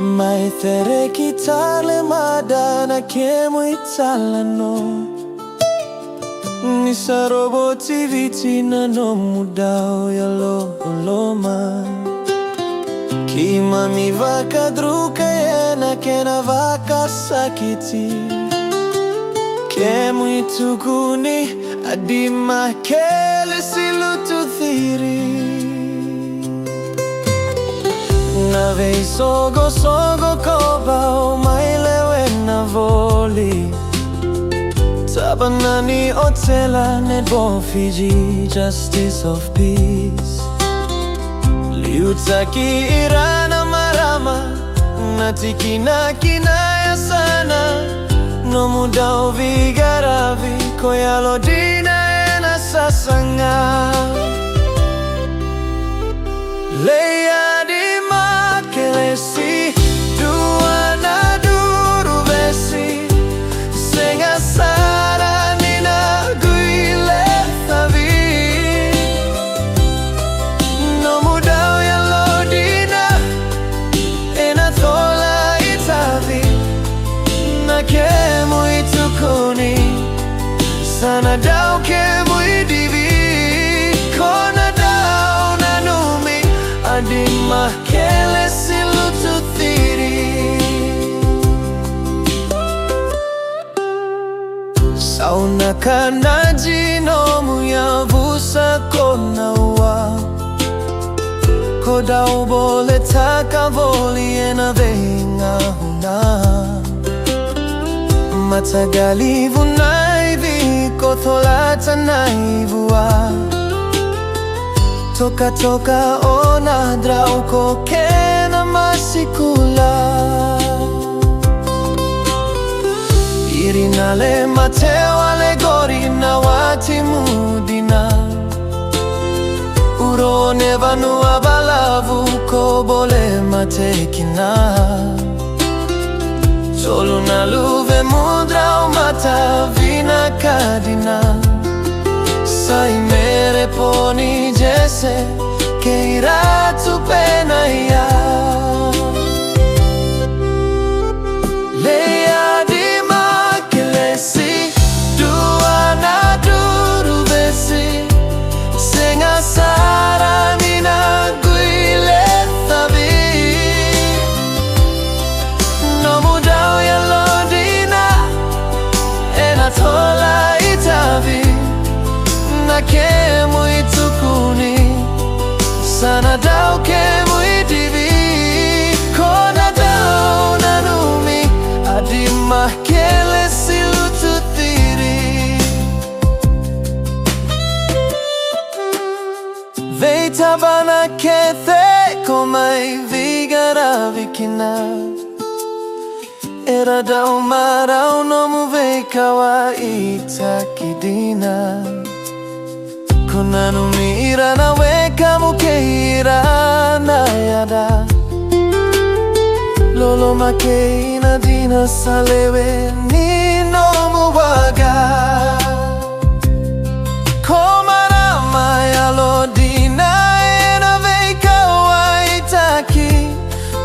Mai tere kitale madana kemu italano Nisa roboti vitina no mudao ya loma Kima mi vaka druka yena kena vaka sakiti Kemu itukuni Adi Makelesi Lutuciri Na vei sogo koba o mailewe na voli Tabanani otela netball Fiji justice of peace Liutaki irana marama Natiki na kinaya sana No mudao vigaravi Koyalo dina ena sasanga Adi Makelesi Duana duru besi Senga sara nina guile thavi No mudao ya lodina Ena thola itavi Na kemu itukuni Sana dao kemu idivi Kona dao nanumi Adi Makelesi Lutuciri Sauna kana jinomu ya vusa kona ua Koda ubole taka voli ena venga huna Matagalivu naivi kotholata naivua Toka ona drauko kena masikula Irinale mateo alegori na wati mudina Uro nevanu abalavu kobole matekina Solo na luve mudra mata vina kadina Sai mere poni jese che irà tu pena ya Adi Makelesi Duana duru besi Senga sara nina guile thavi No mudao ya lodina Ena thola itavi Na kemu itukuni Sana dao kemu idivi Kona dao nanumi Adi Makelesi Lutuciri Veita bana kethe Komai vigara vikina Era dao marao nomu veika wa itakidina Konanu mira na weka mukeira na yada Lolo makeina dina salewe nino muwaga Komara maya lo dina ena veka waitaki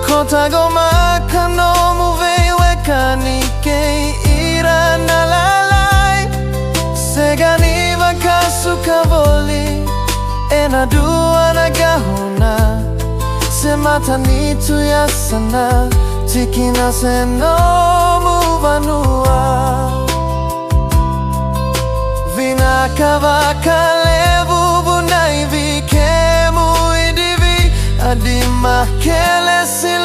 Kotago makano muveweka nike ira na lalai Segani vakasuka voli Ena dua na gahuna Semata nitu ya sana Tikina seno muvanua Vina kavaka levu bunaivi Kemu idivi Adi Makelesi